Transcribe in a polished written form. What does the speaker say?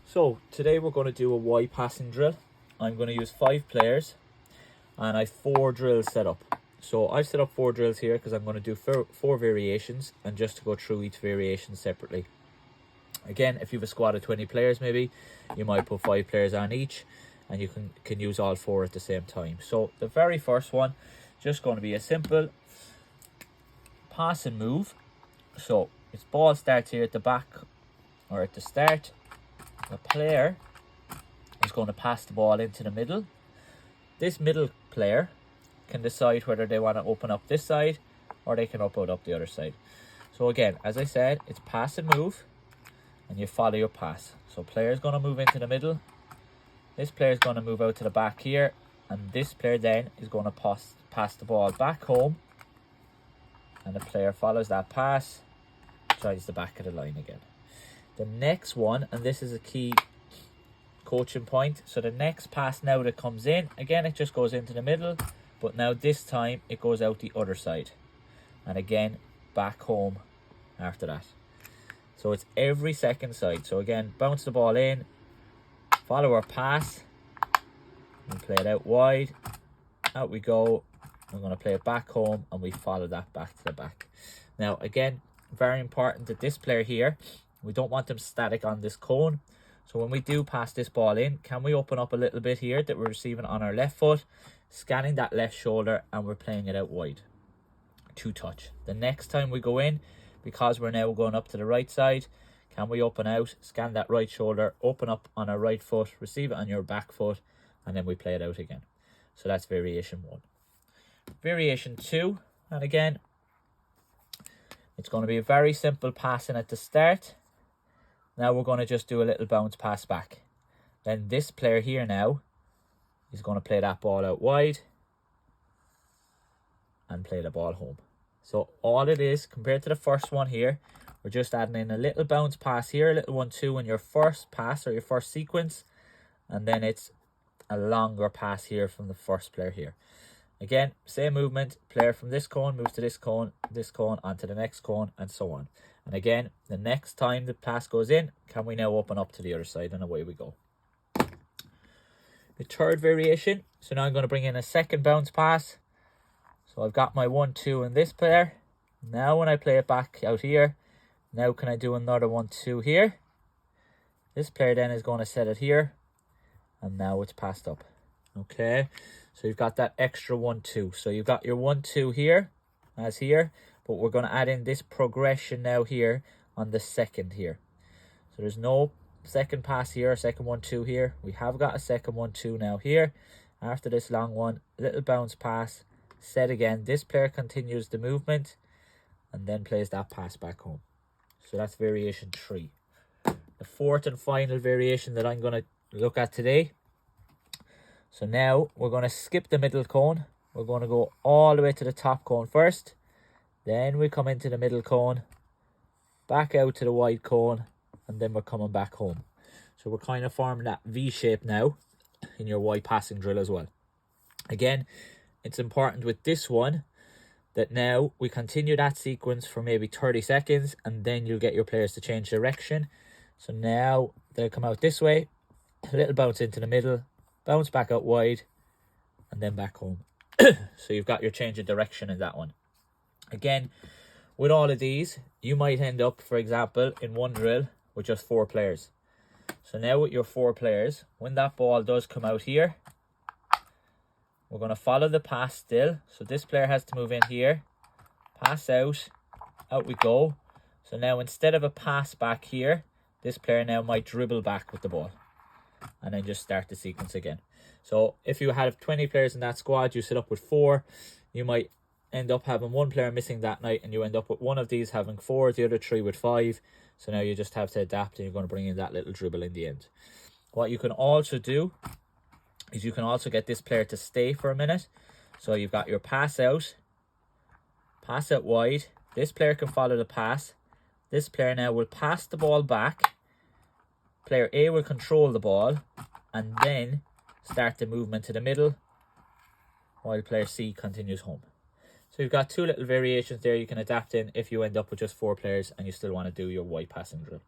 So today we're going to do a Y passing drill. I'm going to use 5 players and I've 4 drills set up. So I've set up 4 drills here because I'm going to do 4 variations and just to go through each variation separately. Again, if you have a squad of 20 players maybe, you might put 5 players on each and you can use all 4 at the same time. So the very first one, just going to be a simple pass and move. So its ball starts here at the back or at the start. The player is going to pass the ball into the middle. This middle player can decide whether they want to open up this side or they can open up the other side. So again, as I said, it's pass and move and you follow your pass. So player is going to move into the middle. This player is going to move out to the back here, and this player then is going to pass the ball back home, and the player follows that pass, joins the back of the line again. The next one, and this is a key coaching point, so the next pass now that comes in, again it just goes into the middle, but now this time it goes out the other side, and again back home after that. So it's every second side. So again, bounce the ball in, follow our pass, and play it out wide, out we go. We're going to play it back home and we follow that back to the back. Now again, very important that this player here, we don't want them static on this cone. So when we do pass this ball in, can we open up a little bit here that we're receiving on our left foot, scanning that left shoulder, and we're playing it out wide to touch. The next time we go in, because we're now going up to the right side, can we open out, scan that right shoulder, open up on our right foot, receive it on your back foot, and then we play it out again. So that's variation 1. Variation 2, and again, it's going to be a very simple passing at the start. Now we're going to just do a little bounce pass back. Then this player here now is going to play that ball out wide and play the ball home. So all it is, compared to the first one here, we're just adding in a little bounce pass here, a little 1-2 in your first pass or your first sequence, and then it's a longer pass here from the first player here. Again, same movement, player from this cone moves to this cone, onto the next cone, and so on. And again, the next time the pass goes in, can we now open up to the other side, and away we go. The third variation, so now I'm going to bring in a second bounce pass. So I've got my 1-2 in this player. Now when I play it back out here, now can I do another 1-2 here? This player then is going to set it here, and now it's passed up. Okay, so you've got that extra 1-2. So you've got your 1-2 here, as here, but we're going to add in this progression now here on the second here. So there's no second pass here, or second 1-2 here. We have got a second 1-2 now here. After this long one, little bounce pass, set again. This player continues the movement and then plays that pass back home. So that's variation 3. The fourth and final variation that I'm going to look at today. So now we're going to skip the middle cone. We're going to go all the way to the top cone first. Then we come into the middle cone, back out to the wide cone, and then we're coming back home. So we're kind of forming that V shape now in your Y passing drill as well. Again, it's important with this one that now we continue that sequence for maybe 30 seconds and then you'll get your players to change direction. So now they'll come out this way, a little bounce into the middle, bounce back out wide, and then back home. So you've got your change of direction in that one. Again, with all of these, you might end up, for example, in one drill with just 4 players. So now with your 4 players, when that ball does come out here, we're going to follow the pass still. So this player has to move in here, pass out, out we go. So now instead of a pass back here, this player now might dribble back with the ball and then just start the sequence again. So if you have 20 players in that squad, you set up with 4, you might end up having 1 player missing that night and you end up with one of these having 4, the other 3 with 5. So now you just have to adapt and you're going to bring in that little dribble in the end. What you can also do is you can also get this player to stay for a minute. So you've got your pass out wide. This player can follow the pass. This player now will pass the ball back. Player A will control the ball and then start the movement to the middle while player C continues home. So you've got 2 little variations there you can adapt in if you end up with just 4 players and you still want to do your Y passing drill.